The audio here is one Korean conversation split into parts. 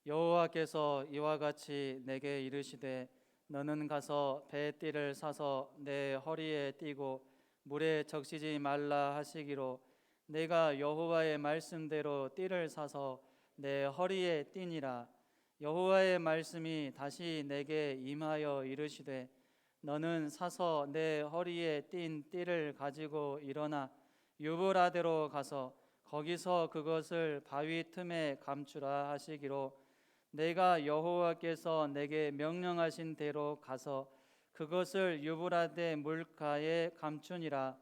여호와께서 이와 같이 내게 이르시되 너는 가서 배띠를 사서 내 허리에 띠고 물에 적시지 말라 하시기로 내가 여호와의 말씀대로 띠를 사서 내 허리에 띠니라. 여호와의 말씀이 다시 내게 임하여 이르시되 너는 사서 내 허리에 띈 띠를 가지고 일어나 유브라데로 가서 거기서 그것을 바위 틈에 감추라 하시기로 내가 여호와께서 내게 명령하신 대로 가서 그것을 유브라데 물가에 감추니라.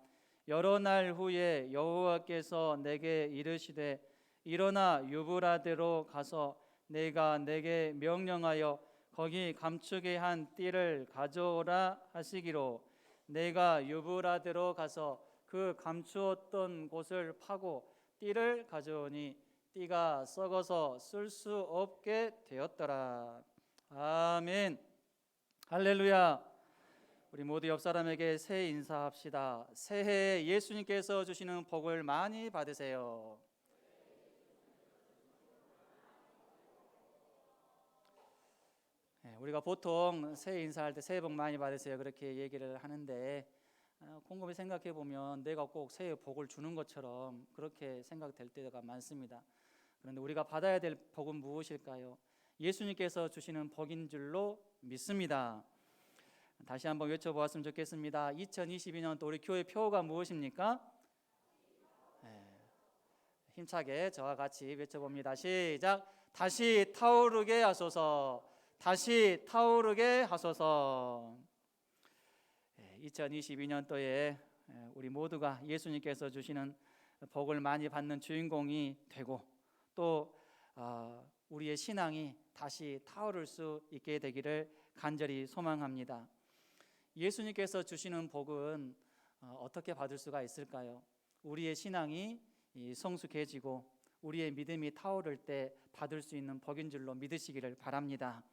여러 날 후에 여호와께서 내게 이르시되 일어나 유브라데로 가서 내가 내게 명령하여 거기 감추게 한 띠를 가져오라 하시기로 내가 유브라데로 가서 그 감추었던 곳을 파고 띠를 가져오니 띠가 썩어서 쓸 수 없게 되었더라. 아멘. 할렐루야. 우리 모두 옆 사람에게 새해 인사합시다. 새해에 예수님께서 주시는 복을 많이 받으세요. 우리가 보통 새해 인사할 때 새해 복 많이 받으세요 그렇게 얘기를 하는데 곰곰이 생각해 보면 내가 꼭 새해 복을 주는 것처럼 그렇게 생각될 때가 많습니다. 그런데 우리가 받아야 될 복은 무엇일까요? 예수님께서 주시는 복인 줄로 믿습니다. 다시 한번 외쳐보았으면 좋겠습니다. 2022년 또 우리 교회 표어가 무엇입니까? 힘차게 저와 같이 외쳐봅니다. 시작. 다시 타오르게 하소서. 다시 타오르게 하소서. 2022년도에 우리 모두가 예수님께서 주시는 복을 많이 받는 주인공이 되고 또 우리의 신앙이 다시 타오를 수 있게 되기를 간절히 소망합니다. 예수님께서 주시는 복은 어떻게 받을 수가 있을까요? 우리의 신앙이 성숙해지고 우리의 믿음이 타오를 때 받을 수 있는 복인 줄로 믿으시기를 바랍니다.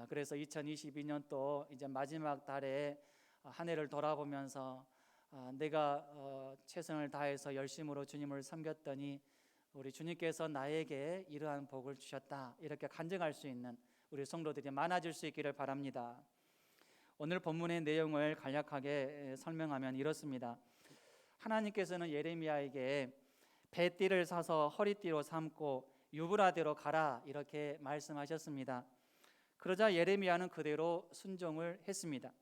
그래서 2022년도 이제 마지막 달에 한 해를 돌아보면서 내가 최선을 다해서 열심으로 주님을 섬겼더니 우리 주님께서 나에게 이러한 복을 주셨다 이렇게 간증할 수 있는 우리 성도들이 많아질 수 있기를 바랍니다. 오늘 본문의 내용을 간략하게 설명하면 이렇습니다. 하나님께서는 예레미야에게 배띠를 사서 허리띠로 삼고 유브라데로 가라 이렇게 말씀하셨습니다. 그러자 예레미야는 그대로 순종을 했습니다.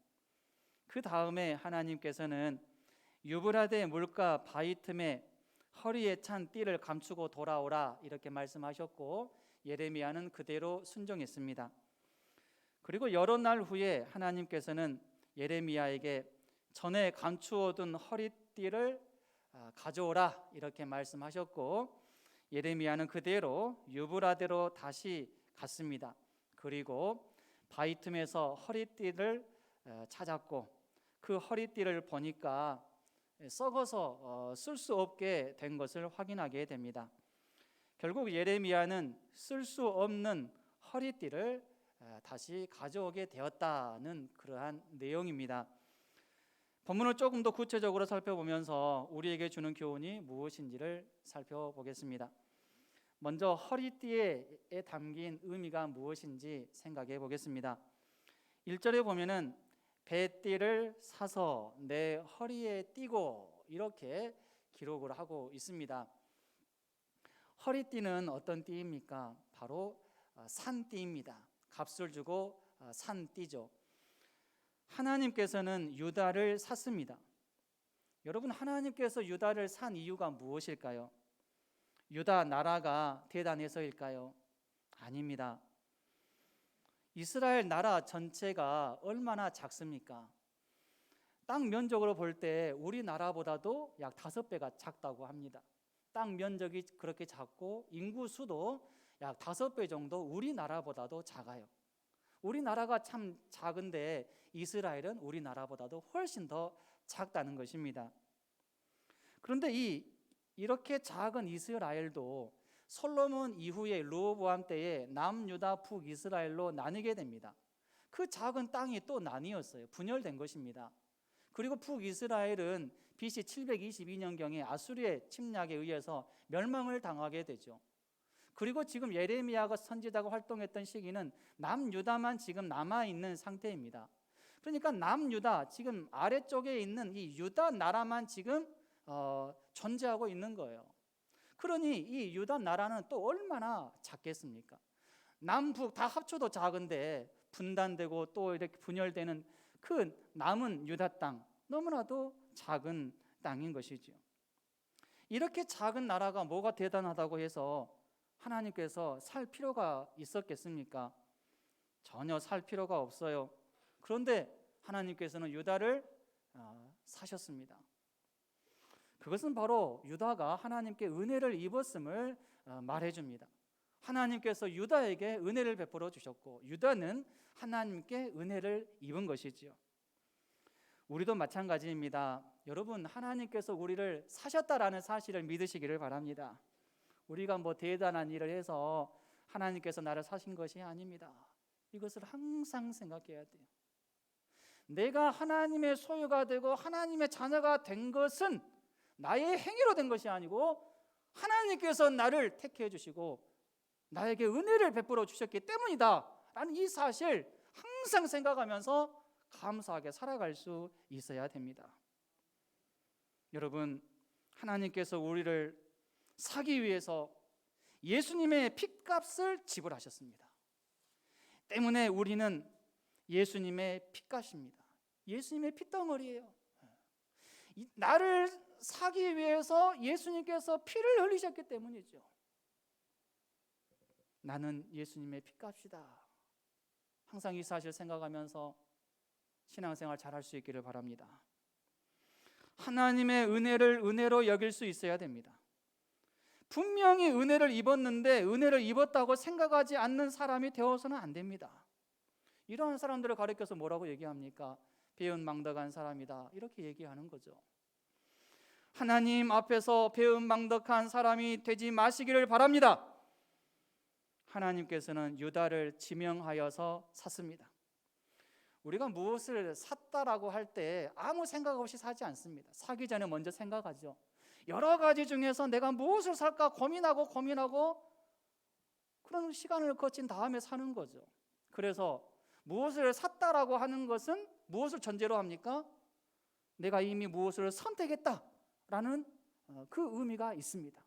그 다음에 하나님께서는 유브라데 물가 바위 틈에 허리에 찬 띠를 감추고 돌아오라 이렇게 말씀하셨고 예레미야는 그대로 순종했습니다. 그리고 여러 날 후에 하나님께서는 예레미야에게 전에 감추어둔 허리띠를 가져오라 이렇게 말씀하셨고 예레미야는 그대로 유브라데로 다시 갔습니다. 그리고 바위 틈에서 허리띠를 찾았고 그 허리띠를 보니까 썩어서 쓸 수 없게 된 것을 확인하게 됩니다. 결국 예레미야는 쓸 수 없는 허리띠를 다시 가져오게 되었다는 그러한 내용입니다. 본문을 조금 더 구체적으로 살펴보면서 우리에게 주는 교훈이 무엇인지를 살펴보겠습니다. 먼저 허리띠에 담긴 의미가 무엇인지 생각해 보겠습니다. 1절에 보면은 배띠를 사서 내 허리에 띠고 이렇게 기록을 하고 있습니다. 허리띠는 어떤 띠입니까? 바로 산띠입니다. 값을 주고 산 띠죠. 하나님께서는 유다를 샀습니다. 여러분, 하나님께서 유다를 산 이유가 무엇일까요? 유다 나라가 대단해서일까요? 아닙니다. 이스라엘 나라 전체가 얼마나 작습니까? 땅 면적으로 볼 때 우리나라보다도 약 5배가 작다고 합니다. 땅 면적이 그렇게 작고 인구 수도 약 5배 정도 우리나라보다도 작아요. 우리나라가 참 작은데 이스라엘은 우리나라보다도 훨씬 더 작다는 것입니다. 그런데 이렇게 작은 이스라엘도 솔로몬 이후에 르호보암 때에 남유다 북이스라엘로 나뉘게 됩니다. 그 작은 땅이 또 나뉘었어요. 분열된 것입니다. 그리고 북이스라엘은 BC 722년경에 아수리의 침략에 의해서 멸망을 당하게 되죠. 그리고 지금 예레미야가 선지자가 활동했던 시기는 남유다만 지금 남아있는 상태입니다. 그러니까 남유다, 지금 아래쪽에 있는 이 유다 나라만 지금 존재하고 있는 거예요. 그러니 이 유다 나라는 또 얼마나 작겠습니까? 남북 다 합쳐도 작은데 분단되고 또 이렇게 분열되는 그 남은 유다 땅, 너무나도 작은 땅인 것이죠. 이렇게 작은 나라가 뭐가 대단하다고 해서 하나님께서 살 필요가 있었겠습니까? 전혀 살 필요가 없어요. 그런데 하나님께서는 유다를 사셨습니다. 그것은 바로 유다가 하나님께 은혜를 입었음을 말해줍니다. 하나님께서 유다에게 은혜를 베풀어 주셨고 유다는 하나님께 은혜를 입은 것이지요. 우리도 마찬가지입니다. 여러분, 하나님께서 우리를 사셨다라는 사실을 믿으시기를 바랍니다. 우리가 뭐 대단한 일을 해서 하나님께서 나를 사신 것이 아닙니다. 이것을 항상 생각해야 돼요. 내가 하나님의 소유가 되고 하나님의 자녀가 된 것은 나의 행위로 된 것이 아니고 하나님께서 나를 택해 주시고 나에게 은혜를 베풀어 주셨기 때문이다 라는 이 사실 항상 생각하면서 감사하게 살아갈 수 있어야 됩니다. 여러분, 하나님께서 우리를 사기 위해서 예수님의 핏값을 지불하셨습니다. 때문에 우리는 예수님의 핏값입니다. 예수님의 핏덩어리예요. 나를 사기 위해서 예수님께서 피를 흘리셨기 때문이죠. 나는 예수님의 핏값이다. 항상 이 사실 생각하면서 신앙생활 잘할 수 있기를 바랍니다. 하나님의 은혜를 은혜로 여길 수 있어야 됩니다. 분명히 은혜를 입었는데 은혜를 입었다고 생각하지 않는 사람이 되어서는 안 됩니다. 이러한 사람들을 가리켜서 뭐라고 얘기합니까? 배은망덕한 사람이다, 이렇게 얘기하는 거죠. 하나님 앞에서 배은망덕한 사람이 되지 마시기를 바랍니다. 하나님께서는 유다를 지명하여서 샀습니다. 우리가 무엇을 샀다라고 할 때 아무 생각 없이 사지 않습니다. 사기 전에 먼저 생각하죠. 여러 가지 중에서 내가 무엇을 살까 고민하고 그런 시간을 거친 다음에 사는 거죠. 그래서 무엇을 샀다라고 하는 것은 무엇을 전제로 합니까? 내가 이미 무엇을 선택했다라는 그 의미가 있습니다.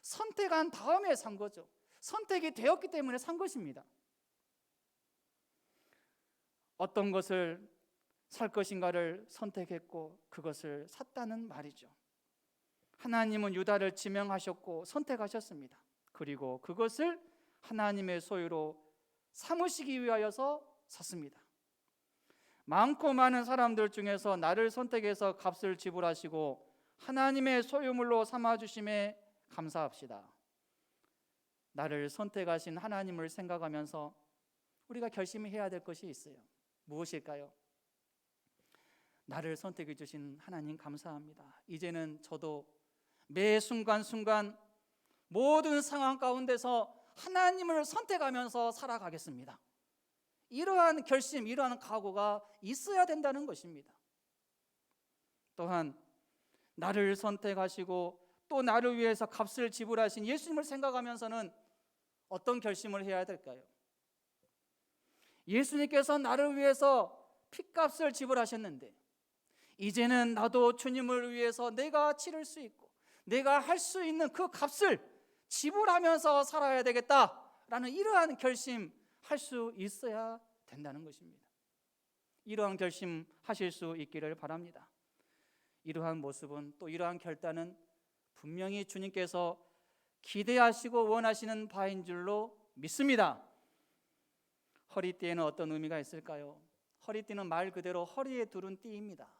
선택한 다음에 산 거죠. 선택이 되었기 때문에 산 것입니다. 어떤 것을 살 것인가를 선택했고 그것을 샀다는 말이죠. 하나님은 유다를 지명하셨고 선택하셨습니다. 그리고 그것을 하나님의 소유로 삼으시기 위하여서 샀습니다. 많고 많은 사람들 중에서 나를 선택해서 값을 지불하시고 하나님의 소유물로 삼아주심에 감사합시다. 나를 선택하신 하나님을 생각하면서 우리가 결심해야 될 것이 있어요. 무엇일까요? 나를 선택해 주신 하나님 감사합니다. 이제는 저도 매 순간순간 모든 상황 가운데서 하나님을 선택하면서 살아가겠습니다. 이러한 결심, 이러한 각오가 있어야 된다는 것입니다. 또한 나를 선택하시고 또 나를 위해서 값을 지불하신 예수님을 생각하면서는 어떤 결심을 해야 될까요? 예수님께서 나를 위해서 핏값을 지불하셨는데 이제는 나도 주님을 위해서 내가 치를 수 있고 내가 할 수 있는 그 값을 지불하면서 살아야 되겠다라는 이러한 결심할 수 있어야 된다는 것입니다. 이러한 결심 하실 수 있기를 바랍니다. 이러한 모습은 또 이러한 결단은 분명히 주님께서 기대하시고 원하시는 바인 줄로 믿습니다. 허리띠에는 어떤 의미가 있을까요? 허리띠는 말 그대로 허리에 두른 띠입니다.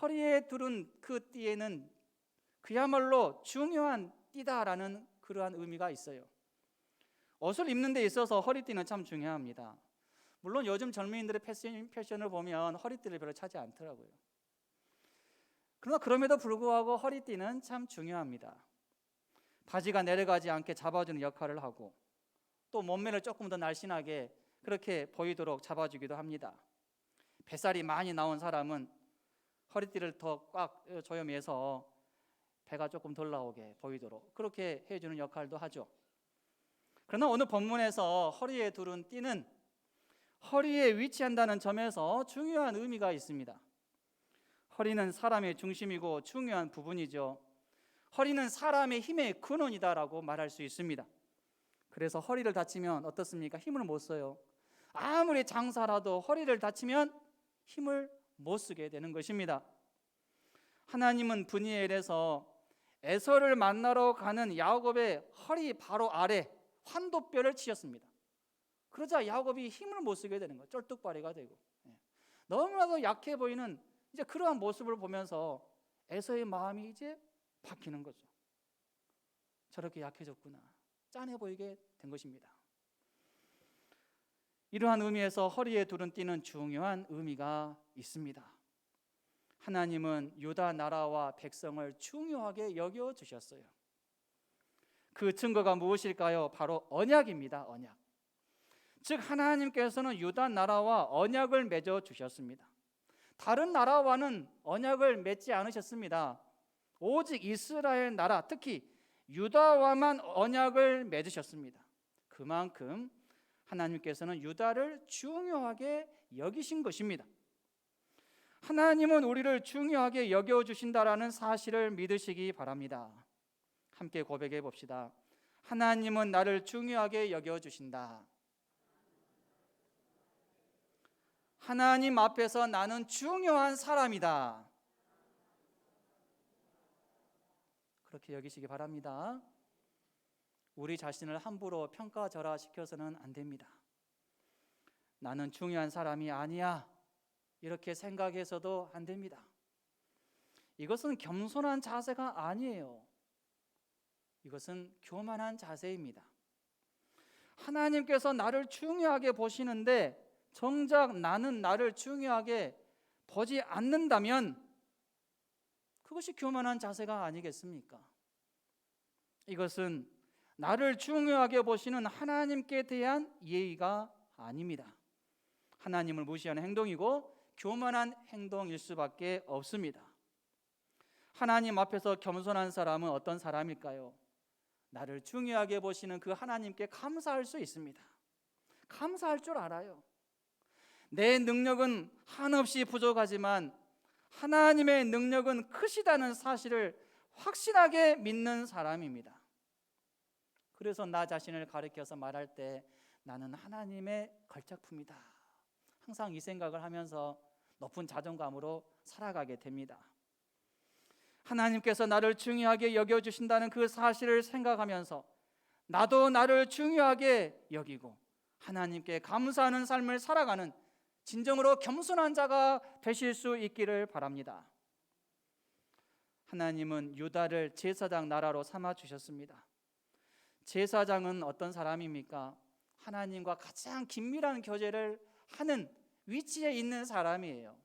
허리에 두른 그 띠에는 그야말로 중요한 띠다라는 그러한 의미가 있어요. 옷을 입는 데 있어서 허리띠는 참 중요합니다. 물론 요즘 젊은이들의 패션을 보면 허리띠를 별로 차지 않더라고요. 그러나 그럼에도 불구하고 허리띠는 참 중요합니다. 바지가 내려가지 않게 잡아주는 역할을 하고 또 몸매를 조금 더 날씬하게 그렇게 보이도록 잡아주기도 합니다. 뱃살이 많이 나온 사람은 허리띠를 더 꽉 조여매서 배가 조금 덜 나오게 보이도록 그렇게 해주는 역할도 하죠. 그러나 오늘 본문에서 허리에 두른 띠는 허리에 위치한다는 점에서 중요한 의미가 있습니다. 허리는 사람의 중심이고 중요한 부분이죠. 허리는 사람의 힘의 근원이다라고 말할 수 있습니다. 그래서 허리를 다치면 어떻습니까? 힘을 못 써요. 아무리 장사라도 허리를 다치면 힘을 못 쓰게 되는 것입니다. 하나님은 브니엘에서 에서를 만나러 가는 야곱의 허리 바로 아래 환도뼈를 치셨습니다. 그러자 야곱이 힘을 못 쓰게 되는 거예요. 쩔뚝발이가 되고 너무나도 약해 보이는 이제 그러한 모습을 보면서 에서의 마음이 이제 바뀌는 거죠. 저렇게 약해졌구나, 짠해 보이게 된 것입니다. 이러한 의미에서 허리에 두른 띠는 중요한 의미가 있습니다. 하나님은 유다 나라와 백성을 중요하게 여겨주셨어요. 그 증거가 무엇일까요? 바로 언약입니다. 언약. 즉 하나님께서는 유다 나라와 언약을 맺어 주셨습니다. 다른 나라와는 언약을 맺지 않으셨습니다. 오직 이스라엘 나라, 특히 유다와만 언약을 맺으셨습니다. 그만큼 하나님께서는 유다를 중요하게 여기신 것입니다. 하나님은 우리를 중요하게 여겨주신다라는 사실을 믿으시기 바랍니다. 함께 고백해 봅시다. 하나님은 나를 중요하게 여겨주신다. 하나님 앞에서 나는 중요한 사람이다. 그렇게 여기시기 바랍니다. 우리 자신을 함부로 평가절하시켜서는 안 됩니다. 나는 중요한 사람이 아니야, 이렇게 생각해서도 안 됩니다. 이것은 겸손한 자세가 아니에요. 이것은 교만한 자세입니다. 하나님께서 나를 중요하게 보시는데 정작 나는 나를 중요하게 보지 않는다면 그것이 교만한 자세가 아니겠습니까? 이것은 나를 중요하게 보시는 하나님께 대한 예의가 아닙니다. 하나님을 무시하는 행동이고 교만한 행동일 수밖에 없습니다. 하나님 앞에서 겸손한 사람은 어떤 사람일까요? 나를 중요하게 보시는 그 하나님께 감사할 수 있습니다. 감사할 줄 알아요. 내 능력은 한없이 부족하지만 하나님의 능력은 크시다는 사실을 확실하게 믿는 사람입니다. 그래서 나 자신을 가리켜서 말할 때 나는 하나님의 걸작품이다, 항상 이 생각을 하면서 높은 자존감으로 살아가게 됩니다. 하나님께서 나를 중요하게 여겨주신다는 그 사실을 생각하면서 나도 나를 중요하게 여기고 하나님께 감사하는 삶을 살아가는 진정으로 겸손한 자가 되실 수 있기를 바랍니다. 하나님은 유다를 제사장 나라로 삼아 주셨습니다. 제사장은 어떤 사람입니까? 하나님과 가장 긴밀한 교제를 하는 위치에 있는 사람이에요.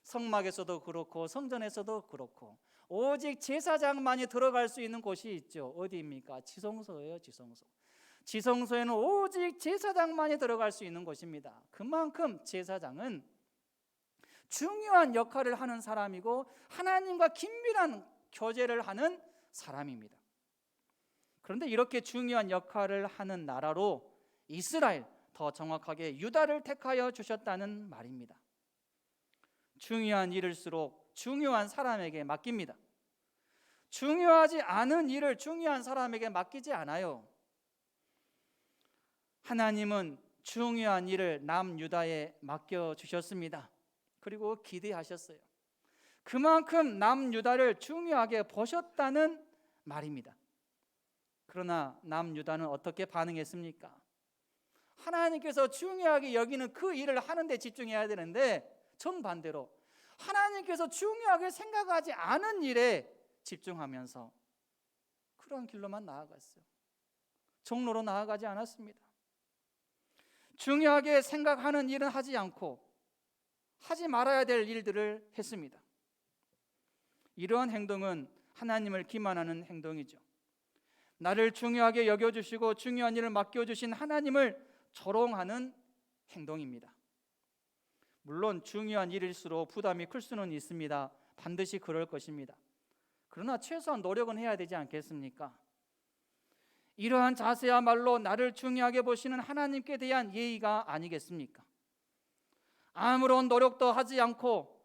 성막에서도 그렇고 성전에서도 그렇고 오직 제사장만이 들어갈 수 있는 곳이 있죠. 어디입니까? 지성소예요. 지성소. 지성소에는 오직 제사장만이 들어갈 수 있는 곳입니다. 그만큼 제사장은 중요한 역할을 하는 사람이고 하나님과 긴밀한 교제를 하는 사람입니다. 그런데 이렇게 중요한 역할을 하는 나라로 이스라엘, 더 정확하게 유다를 택하여 주셨다는 말입니다. 중요한 일일수록 중요한 사람에게 맡깁니다. 중요하지 않은 일을 중요한 사람에게 맡기지 않아요. 하나님은 중요한 일을 남유다에 맡겨주셨습니다. 그리고 기대하셨어요. 그만큼 남유다를 중요하게 보셨다는 말입니다. 그러나 남유다는 어떻게 반응했습니까? 하나님께서 중요하게 여기는 그 일을 하는 데 집중해야 되는데 정반대로 하나님께서 중요하게 생각하지 않은 일에 집중하면서 그런 길로만 나아갔어요. 종로로 나아가지 않았습니다. 중요하게 생각하는 일은 하지 않고 하지 말아야 될 일들을 했습니다. 이러한 행동은 하나님을 기만하는 행동이죠. 나를 중요하게 여겨주시고 중요한 일을 맡겨주신 하나님을 조롱하는 행동입니다. 물론 중요한 일일수록 부담이 클 수는 있습니다. 반드시 그럴 것입니다. 그러나 최소한 노력은 해야 되지 않겠습니까? 이러한 자세야말로 나를 중요하게 보시는 하나님께 대한 예의가 아니겠습니까? 아무런 노력도 하지 않고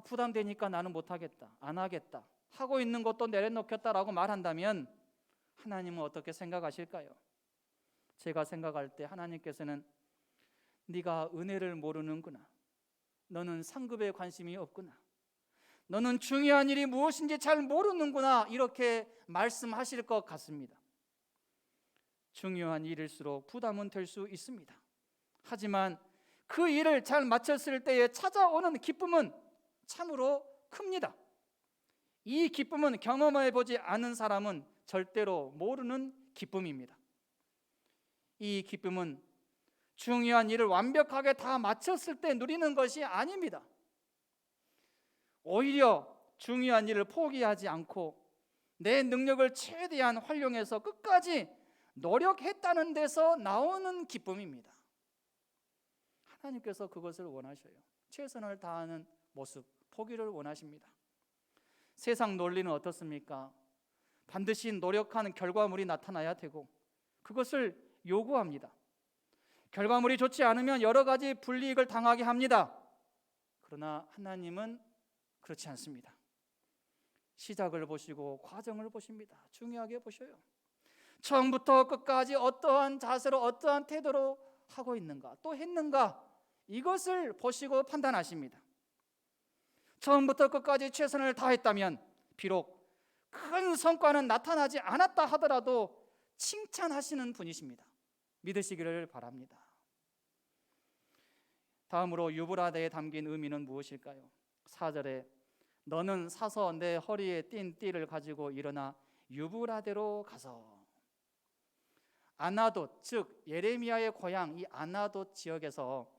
부담되니까 나는 못하겠다, 안 하겠다, 하고 있는 것도 내려놓겠다라고 말한다면 하나님은 어떻게 생각하실까요? 제가 생각할 때 하나님께서는 네가 은혜를 모르는구나, 너는 상급에 관심이 없구나, 너는 중요한 일이 무엇인지 잘 모르는구나, 이렇게 말씀하실 것 같습니다. 중요한 일일수록 부담은 될 수 있습니다. 하지만 그 일을 잘 마쳤을 때에 찾아오는 기쁨은 참으로 큽니다. 이 기쁨은 경험해 보지 않은 사람은 절대로 모르는 기쁨입니다. 이 기쁨은 중요한 일을 완벽하게 다 마쳤을 때 누리는 것이 아닙니다. 오히려 중요한 일을 포기하지 않고 내 능력을 최대한 활용해서 끝까지 노력했다는 데서 나오는 기쁨입니다. 하나님께서 그것을 원하셔요. 최선을 다하는 모습, 포기를 원하십니다. 세상 논리는 어떻습니까? 반드시 노력한 결과물이 나타나야 되고 그것을 요구합니다. 결과물이 좋지 않으면 여러 가지 불이익을 당하게 합니다. 그러나 하나님은 그렇지 않습니다. 시작을 보시고 과정을 보십니다. 중요하게 보셔요. 처음부터 끝까지 어떠한 자세로 어떠한 태도로 하고 있는가, 또 했는가, 이것을 보시고 판단하십니다. 처음부터 끝까지 최선을 다했다면 비록 큰 성과는 나타나지 않았다 하더라도 칭찬하시는 분이십니다. 믿으시기를 바랍니다. 다음으로 유브라데에 담긴 의미는 무엇일까요? 4절에 너는 사서 내 허리에 띈 띠를 가지고 일어나 유브라데로 가서. 아나돗, 즉 예레미야의 고향 이 아나돗 지역에서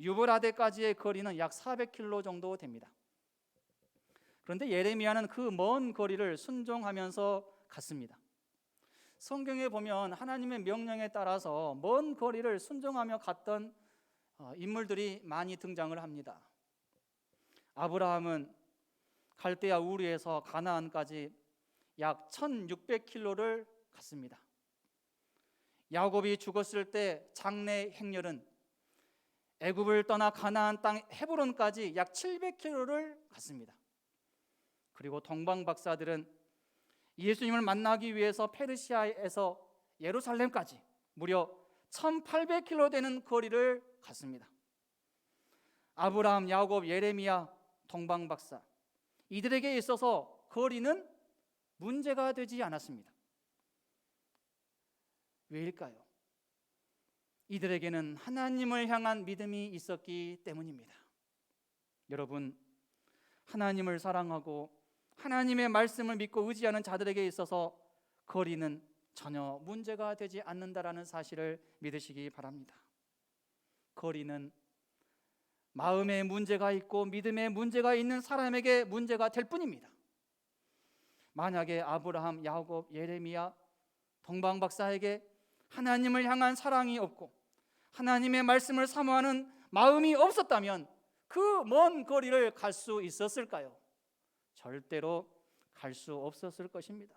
유브라데까지의 거리는 약 400km 정도 됩니다. 그런데 예레미야는 그 먼 거리를 순종하면서 갔습니다. 성경에 보면 하나님의 명령에 따라서 먼 거리를 순종하며 갔던 인물들이 많이 등장을 합니다. 아브라함은 갈대아 우르에서 가나안까지 약 1600km를 갔습니다. 야곱이 죽었을 때 장래 행렬은 애굽을 떠나 가나안 땅 헤브론까지 약 700km를 갔습니다. 그리고 동방 박사들은 예수님을 만나기 위해서 페르시아에서 예루살렘까지 무려 1800km 되는 거리를 갔습니다. 아브라함, 야곱, 예레미야, 동방 박사 이들에게 있어서 거리는 문제가 되지 않았습니다. 왜일까요? 이들에게는 하나님을 향한 믿음이 있었기 때문입니다. 여러분, 하나님을 사랑하고 하나님의 말씀을 믿고 의지하는 자들에게 있어서 거리는 전혀 문제가 되지 않는다라는 사실을 믿으시기 바랍니다. 거리는 마음에 문제가 있고 믿음에 문제가 있는 사람에게 문제가 될 뿐입니다. 만약에 아브라함, 야곱, 예레미야, 동방 박사에게 하나님을 향한 사랑이 없고 하나님의 말씀을 사모하는 마음이 없었다면 그 먼 거리를 갈 수 있었을까요? 절대로 갈 수 없었을 것입니다.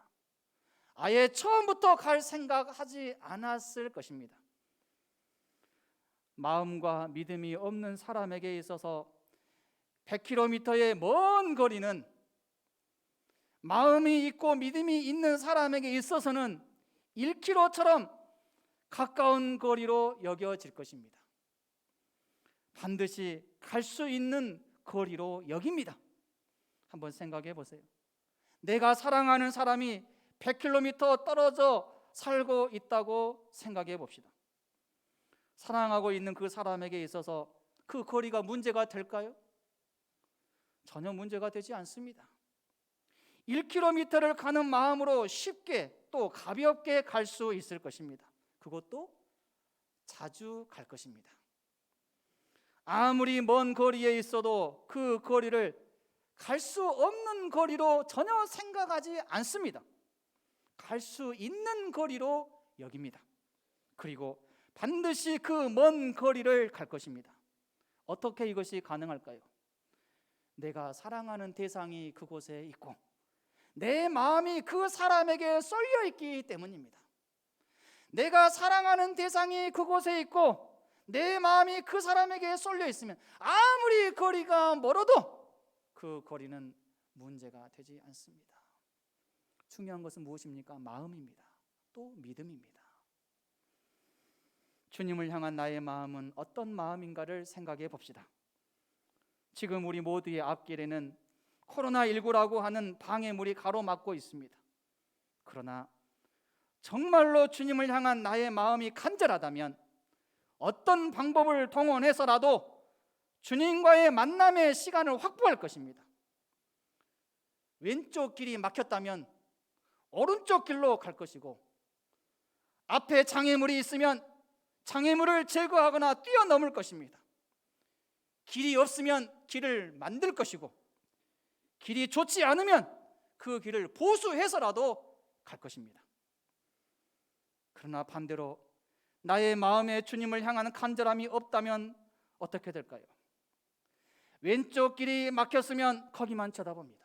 아예 처음부터 갈 생각하지 않았을 것입니다. 마음과 믿음이 없는 사람에게 있어서 100km의 먼 거리는 마음이 있고 믿음이 있는 사람에게 있어서는 1km처럼 가까운 거리로 여겨질 것입니다. 반드시 갈 수 있는 거리로 여깁니다. 한번 생각해 보세요. 내가 사랑하는 사람이 100km 떨어져 살고 있다고 생각해 봅시다. 사랑하고 있는 그 사람에게 있어서 그 거리가 문제가 될까요? 전혀 문제가 되지 않습니다. 1km를 가는 마음으로 쉽게 또 가볍게 갈 수 있을 것입니다. 그것도 자주 갈 것입니다. 아무리 먼 거리에 있어도 그 거리를 갈 수 없는 거리로 전혀 생각하지 않습니다. 갈 수 있는 거리로 여깁니다. 그리고 반드시 그 먼 거리를 갈 것입니다. 어떻게 이것이 가능할까요? 내가 사랑하는 대상이 그곳에 있고 내 마음이 그 사람에게 쏠려 있기 때문입니다. 내가 사랑하는 대상이 그곳에 있고 내 마음이 그 사람에게 쏠려 있으면 아무리 거리가 멀어도 그 거리는 문제가 되지 않습니다. 중요한 것은 무엇입니까? 마음입니다. 또 믿음입니다. 주님을 향한 나의 마음은 어떤 마음인가를 생각해 봅시다. 지금 우리 모두의 앞길에는 코로나19라고 하는 방해물이 가로막고 있습니다. 그러나 정말로 주님을 향한 나의 마음이 간절하다면 어떤 방법을 동원해서라도 주님과의 만남의 시간을 확보할 것입니다. 왼쪽 길이 막혔다면 오른쪽 길로 갈 것이고, 앞에 장애물이 있으면 장애물을 제거하거나 뛰어넘을 것입니다. 길이 없으면 길을 만들 것이고, 길이 좋지 않으면 그 길을 보수해서라도 갈 것입니다. 그러나 반대로 나의 마음에 주님을 향하는 간절함이 없다면 어떻게 될까요? 왼쪽 길이 막혔으면 거기만 쳐다봅니다.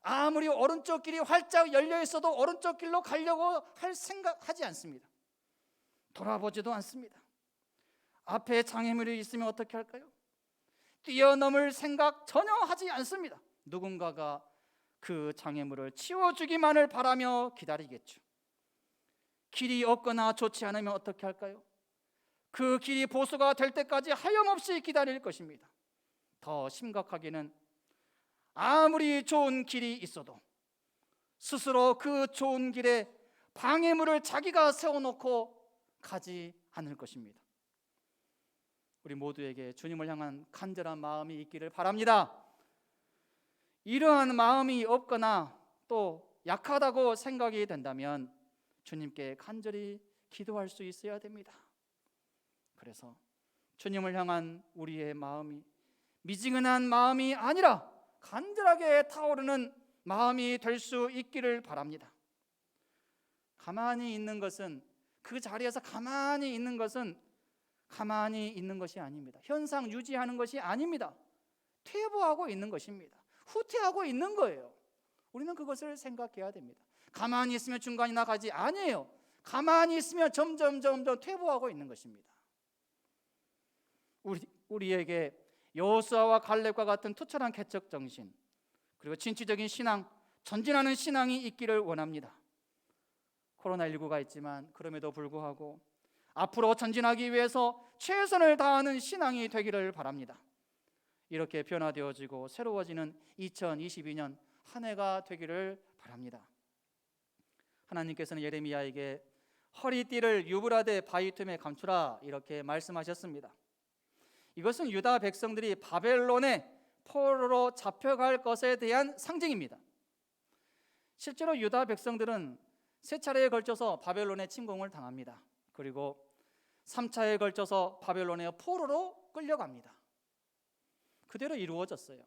아무리 오른쪽 길이 활짝 열려 있어도 오른쪽 길로 가려고 할 생각하지 않습니다. 돌아보지도 않습니다. 앞에 장애물이 있으면 어떻게 할까요? 뛰어넘을 생각 전혀 하지 않습니다. 누군가가 그 장애물을 치워주기만을 바라며 기다리겠죠. 길이 없거나 좋지 않으면 어떻게 할까요? 그 길이 보수가 될 때까지 하염없이 기다릴 것입니다. 더 심각하게는 아무리 좋은 길이 있어도 스스로 그 좋은 길에 방해물을 자기가 세워놓고 가지 않을 것입니다. 우리 모두에게 주님을 향한 간절한 마음이 있기를 바랍니다. 이러한 마음이 없거나 또 약하다고 생각이 된다면 주님께 간절히 기도할 수 있어야 됩니다. 그래서 주님을 향한 우리의 마음이 미지근한 마음이 아니라 간절하게 타오르는 마음이 될 수 있기를 바랍니다. 가만히 있는 것은, 그 자리에서 가만히 있는 것은 가만히 있는 것이 아닙니다. 현상 유지하는 것이 아닙니다. 퇴보하고 있는 것입니다. 후퇴하고 있는 거예요. 우리는 그것을 생각해야 됩니다. 가만히 있으면 중간이나 가지 아니에요. 가만히 있으면 점점 퇴보하고 있는 것입니다. 우리에게 여호수아와 갈렙과 같은 투철한 개척 정신, 그리고 진취적인 신앙, 전진하는 신앙이 있기를 원합니다. 코로나19가 있지만 그럼에도 불구하고 앞으로 전진하기 위해서 최선을 다하는 신앙이 되기를 바랍니다. 이렇게 변화되어지고 새로워지는 2022년 한 해가 되기를 바랍니다. 하나님께서는 예레미야에게 허리띠를 유브라데 바위 틈에 감추라 이렇게 말씀하셨습니다. 이것은 유다 백성들이 바벨론의 포로로 잡혀갈 것에 대한 상징입니다. 실제로 유다 백성들은 세 차례에 걸쳐서 바벨론의 침공을 당합니다. 그리고 3차에 걸쳐서 바벨론의 포로로 끌려갑니다. 그대로 이루어졌어요.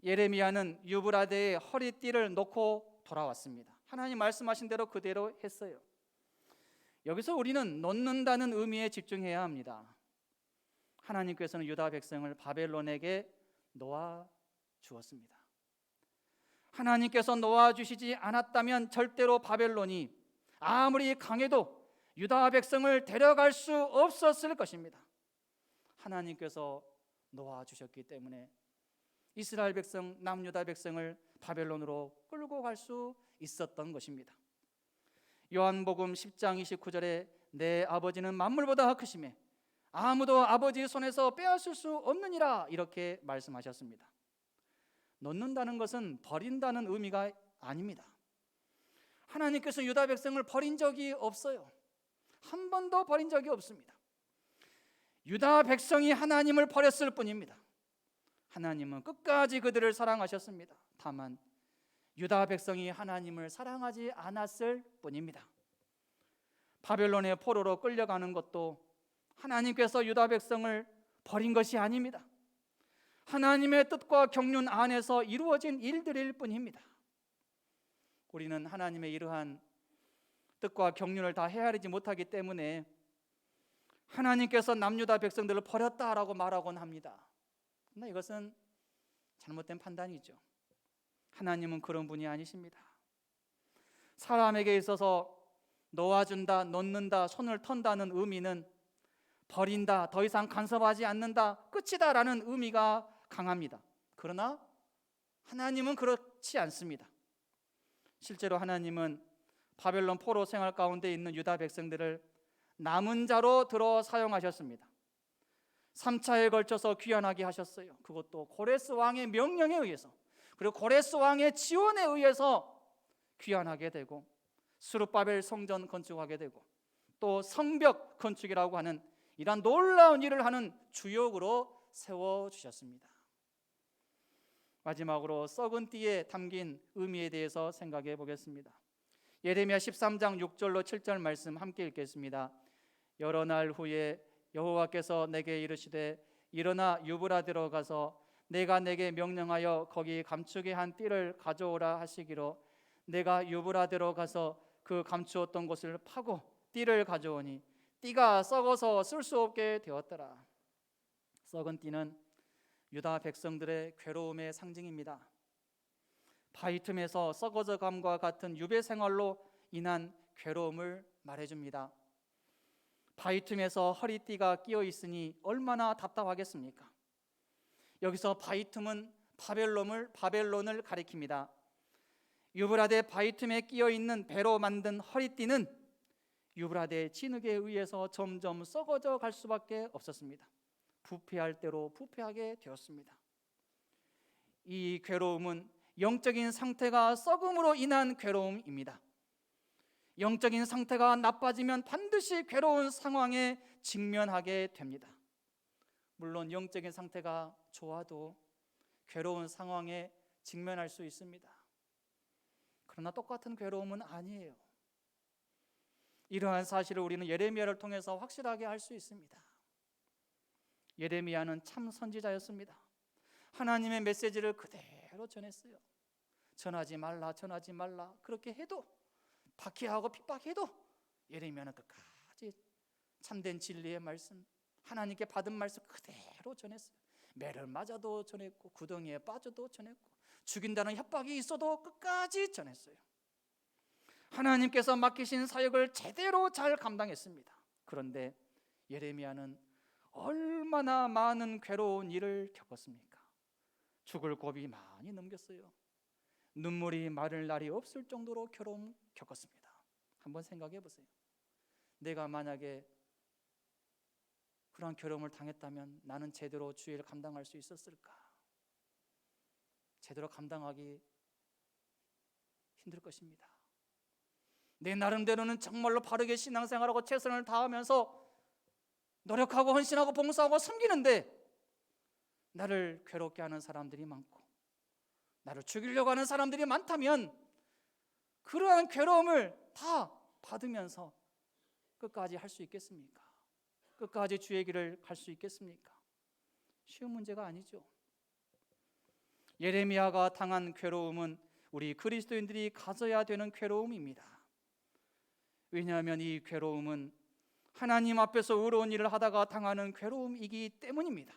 예레미야는 유브라데의 허리띠를 놓고 돌아왔습니다. 하나님 말씀하신 대로 그대로 했어요. 여기서 우리는 놓는다는 의미에 집중해야 합니다. 하나님께서는 유다 백성을 바벨론에게 놓아 주었습니다. 하나님께서 놓아 주시지 않았다면 절대로 바벨론이 아무리 강해도 유다 백성을 데려갈 수 없었을 것입니다. 하나님께서 놓아 주셨기 때문에 이스라엘 백성, 남유다 백성을 바벨론으로 끌고 갈 수 있었던 것입니다. 요한복음 10장 29절에 내 아버지는 만물보다 크심에 아무도 아버지의 손에서 빼앗을 수 없느니라 이렇게 말씀하셨습니다. 놓는다는 것은 버린다는 의미가 아닙니다. 하나님께서 유다 백성을 버린 적이 없어요. 한 번도 버린 적이 없습니다. 유다 백성이 하나님을 버렸을 뿐입니다. 하나님은 끝까지 그들을 사랑하셨습니다. 다만 유다 백성이 하나님을 사랑하지 않았을 뿐입니다. 바벨론의 포로로 끌려가는 것도 하나님께서 유다 백성을 버린 것이 아닙니다. 하나님의 뜻과 경륜 안에서 이루어진 일들일 뿐입니다. 우리는 하나님의 이러한 뜻과 경륜을 다 헤아리지 못하기 때문에 하나님께서 남유다 백성들을 버렸다라고 말하곤 합니다. 그러나 이것은 잘못된 판단이죠. 하나님은 그런 분이 아니십니다. 사람에게 있어서 놓아준다, 놓는다, 손을 턴다는 의미는 버린다, 더 이상 간섭하지 않는다, 끝이다 라는 의미가 강합니다. 그러나 하나님은 그렇지 않습니다. 실제로 하나님은 바벨론 포로 생활 가운데 있는 유다 백성들을 남은 자로 들어 사용하셨습니다. 3차에 걸쳐서 귀환하게 하셨어요. 그것도 고레스 왕의 명령에 의해서, 그리고 고레스 왕의 지원에 의해서 귀환하게 되고, 스룹바벨 성전 건축하게 되고, 또 성벽 건축이라고 하는 이러한 놀라운 일을 하는 주역으로 세워주셨습니다. 마지막으로 썩은 띠에 담긴 의미에 대해서 생각해 보겠습니다. 예레미야 13장 6절로 7절 말씀 함께 읽겠습니다. 여러 날 후에 여호와께서 내게 이르시되 일어나 유브라데로 가서 내가 내게 명령하여 거기 감추게 한 띠를 가져오라 하시기로 내가 유브라데로 가서 그 감추었던 곳을 파고 띠를 가져오니 띠가 썩어서 쓸 수 없게 되었더라. 썩은 띠는 유다 백성들의 괴로움의 상징입니다. 바위 틈에서 썩어져 감과 같은 유배 생활로 인한 괴로움을 말해줍니다. 바위 틈에서 허리띠가 끼어 있으니 얼마나 답답하겠습니까? 여기서 바위 틈은 바벨론을 가리킵니다. 유브라데 바위 틈에 끼어 있는 배로 만든 허리띠는 유브라데 진흙에 의해서 점점 썩어져 갈 수밖에 없었습니다. 부패할 대로 부패하게 되었습니다. 이 괴로움은 영적인 상태가 썩음으로 인한 괴로움입니다. 영적인 상태가 나빠지면 반드시 괴로운 상황에 직면하게 됩니다. 물론 영적인 상태가 좋아도 괴로운 상황에 직면할 수 있습니다. 그러나 똑같은 괴로움은 아니에요. 이러한 사실을 우리는 예레미야를 통해서 확실하게 알 수 있습니다. 예레미야는 참 선지자였습니다. 하나님의 메시지를 그대로 전했어요. 전하지 말라, 전하지 말라. 그렇게 해도, 박해하고 핍박해도 예레미야는 끝까지 참된 진리의 말씀, 하나님께 받은 말씀 그대로 전했어요. 매를 맞아도 전했고, 구덩이에 빠져도 전했고, 죽인다는 협박이 있어도 끝까지 전했어요. 하나님께서 맡기신 사역을 제대로 잘 감당했습니다. 그런데 예레미야는 얼마나 많은 괴로운 일을 겪었습니까? 죽을 고비 많이 넘겼어요. 눈물이 마를 날이 없을 정도로 괴로움 겪었습니다. 한번 생각해 보세요. 내가 만약에 그런 괴로움을 당했다면 나는 제대로 주의를 감당할 수 있었을까? 제대로 감당하기 힘들 것입니다. 내 나름대로는 정말로 바르게 신앙생활하고 최선을 다하면서 노력하고 헌신하고 봉사하고 섬기는데 나를 괴롭게 하는 사람들이 많고 나를 죽이려고 하는 사람들이 많다면 그러한 괴로움을 다 받으면서 끝까지 할 수 있겠습니까? 끝까지 주의 길을 갈 수 있겠습니까? 쉬운 문제가 아니죠. 예레미야가 당한 괴로움은 우리 그리스도인들이 가져야 되는 괴로움입니다. 왜냐하면 이 괴로움은 하나님 앞에서 의로운 일을 하다가 당하는 괴로움이기 때문입니다.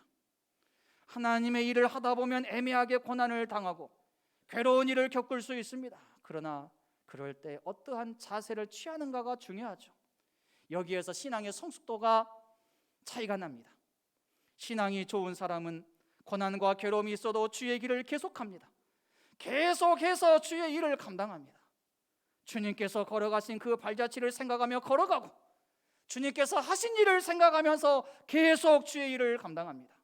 하나님의 일을 하다 보면 애매하게 고난을 당하고 괴로운 일을 겪을 수 있습니다. 그러나 그럴 때 어떠한 자세를 취하는가가 중요하죠. 여기에서 신앙의 성숙도가 차이가 납니다. 신앙이 좋은 사람은 고난과 괴로움이 있어도 주의 길을 계속합니다. 계속해서 주의 일을 감당합니다. 주님께서 걸어가신 그 발자취를 생각하며 걸어가고 주님께서 하신 일을 생각하면서 계속 주의 일을 감당합니다.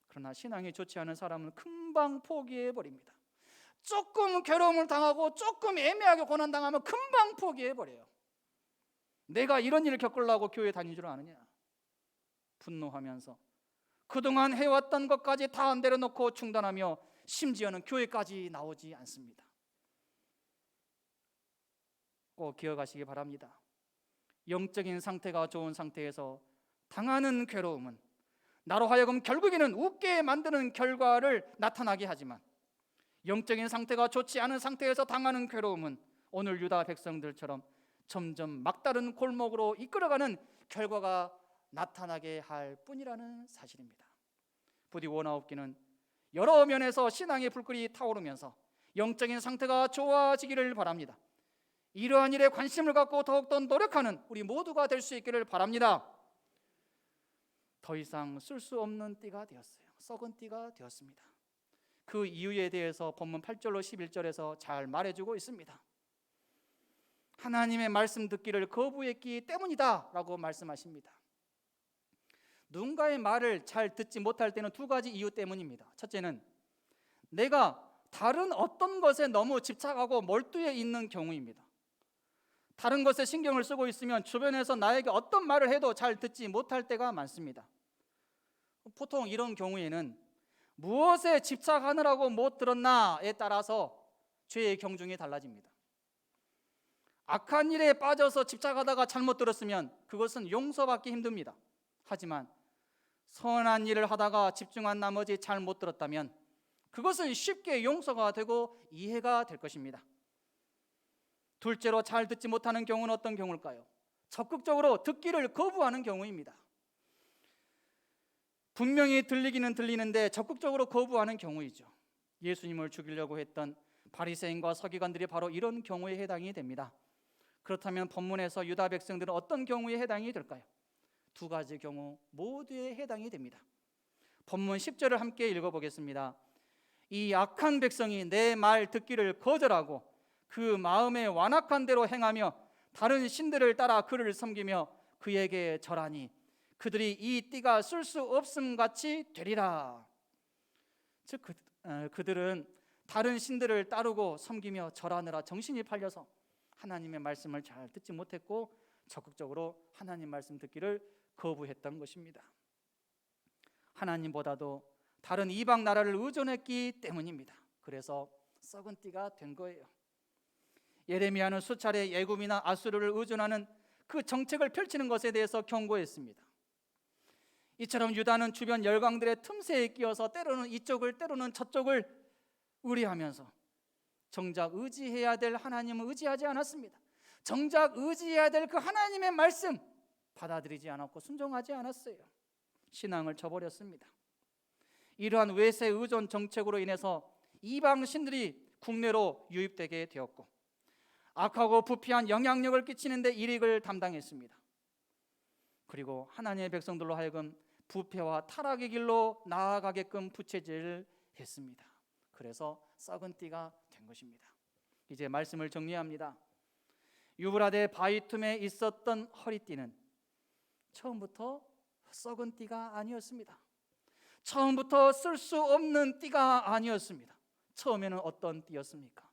그러나 신앙이 좋지 않은 사람은 금방 포기해버립니다. 조금 괴로움을 당하고 조금 애매하게 고난당하면 금방 포기해버려요. 내가 이런 일을 겪으려고 교회 다닌 줄 아느냐? 분노하면서 그동안 해왔던 것까지 다 내려놓고 중단하며 심지어는 교회까지 나오지 않습니다. 꼭 기억하시기 바랍니다. 영적인 상태가 좋은 상태에서 당하는 괴로움은 나로 하여금 결국에는 웃게 만드는 결과를 나타나게 하지만 영적인 상태가 좋지 않은 상태에서 당하는 괴로움은 오늘 유다 백성들처럼 점점 막다른 골목으로 이끌어가는 결과가 나타나게 할 뿐이라는 사실입니다. 부디 원하옵기는 여러 면에서 신앙의 불길이 타오르면서 영적인 상태가 좋아지기를 바랍니다. 이러한 일에 관심을 갖고 더욱더 노력하는 우리 모두가 될 수 있기를 바랍니다. 더 이상 쓸 수 없는 띠가 되었어요. 썩은 띠가 되었습니다. 그 이유에 대해서 본문 8절로 11절에서 잘 말해주고 있습니다. 하나님의 말씀 듣기를 거부했기 때문이다 라고 말씀하십니다. 누군가의 말을 잘 듣지 못할 때는 두 가지 이유 때문입니다. 첫째는 내가 다른 어떤 것에 너무 집착하고 몰두해 있는 경우입니다. 다른 것에 신경을 쓰고 있으면 주변에서 나에게 어떤 말을 해도 잘 듣지 못할 때가 많습니다. 보통 이런 경우에는 무엇에 집착하느라고 못 들었나에 따라서 죄의 경중이 달라집니다. 악한 일에 빠져서 집착하다가 잘못 들었으면 그것은 용서받기 힘듭니다. 하지만 선한 일을 하다가 집중한 나머지 잘못 들었다면 그것은 쉽게 용서가 되고 이해가 될 것입니다. 둘째로 잘 듣지 못하는 경우는 어떤 경우일까요? 적극적으로 듣기를 거부하는 경우입니다. 분명히 들리기는 들리는데 적극적으로 거부하는 경우이죠. 예수님을 죽이려고 했던 바리새인과 서기관들이 바로 이런 경우에 해당이 됩니다. 그렇다면 본문에서 유다 백성들은 어떤 경우에 해당이 될까요? 두 가지 경우 모두에 해당이 됩니다. 본문 10절을 함께 읽어보겠습니다. 이 악한 백성이 내 말 듣기를 거절하고 그 마음에 완악한 대로 행하며 다른 신들을 따라 그를 섬기며 그에게 절하니 그들이 이 띠가 쓸 수 없음 같이 되리라. 즉 그들은 다른 신들을 따르고 섬기며 절하느라 정신이 팔려서 하나님의 말씀을 잘 듣지 못했고 적극적으로 하나님 말씀 듣기를 거부했던 것입니다. 하나님보다도 다른 이방 나라를 의존했기 때문입니다. 그래서 썩은 띠가 된 거예요. 예레미야는 수차례 애굽이나 아수르를 의존하는 그 정책을 펼치는 것에 대해서 경고했습니다. 이처럼 유다는 주변 열강들의 틈새에 끼어서 때로는 이쪽을 때로는 저쪽을 의뢰하면서 정작 의지해야 될 하나님을 의지하지 않았습니다. 정작 의지해야 될 그 하나님의 말씀 받아들이지 않았고 순종하지 않았어요. 신앙을 저버렸습니다. 이러한 외세 의존 정책으로 인해서 이방 신들이 국내로 유입되게 되었고 악하고 부패한 영향력을 끼치는 데 일익을 담당했습니다. 그리고 하나님의 백성들로 하여금 부패와 타락의 길로 나아가게끔 부채질을 했습니다. 그래서 썩은 띠가 된 것입니다. 이제 말씀을 정리합니다. 유브라데 바위 틈에 있었던 허리띠는 처음부터 썩은 띠가 아니었습니다. 처음부터 쓸 수 없는 띠가 아니었습니다. 처음에는 어떤 띠였습니까?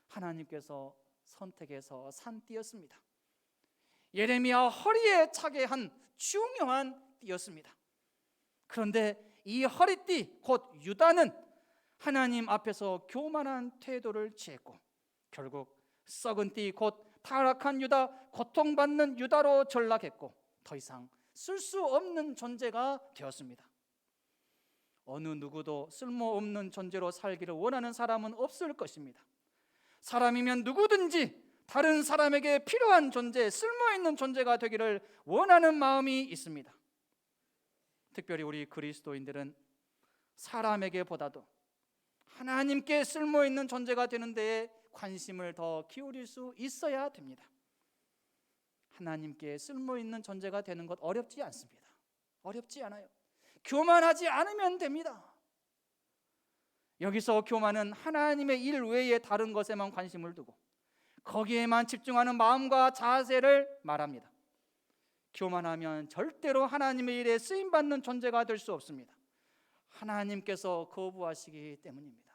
하나님께서 선택해서 산 띠였습니다. 예레미야 허리에 차게 한 중요한 띠였습니다. 그런데 이 허리띠 곧 유다는 하나님 앞에서 교만한 태도를 취했고 결국 썩은 띠 곧 타락한 유다, 고통받는 유다로 전락했고 더 이상 쓸 수 없는 존재가 되었습니다. 어느 누구도 쓸모없는 존재로 살기를 원하는 사람은 없을 것입니다. 사람이면 누구든지 다른 사람에게 필요한 존재, 쓸모있는 존재가 되기를 원하는 마음이 있습니다. 특별히 우리 그리스도인들은 사람에게 보다도 하나님께 쓸모있는 존재가 되는 데에 관심을 더 기울일 수 있어야 됩니다. 하나님께 쓸모있는 존재가 되는 것 어렵지 않습니다. 어렵지 않아요. 교만하지 않으면 됩니다. 여기서 교만은 하나님의 일 외에 다른 것에만 관심을 두고 거기에만 집중하는 마음과 자세를 말합니다. 교만하면 절대로 하나님의 일에 쓰임받는 존재가 될 수 없습니다. 하나님께서 거부하시기 때문입니다.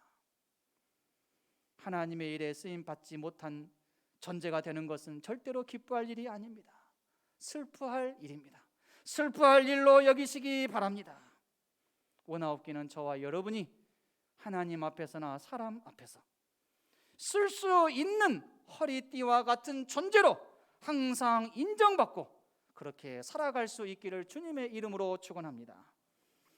하나님의 일에 쓰임받지 못한 존재가 되는 것은 절대로 기뻐할 일이 아닙니다. 슬퍼할 일입니다. 슬퍼할 일로 여기시기 바랍니다. 원하옵기는 저와 여러분이 하나님 앞에서나 사람 앞에서 쓸 수 있는 허리띠와 같은 존재로 항상 인정받고 그렇게 살아갈 수 있기를 주님의 이름으로 축원합니다.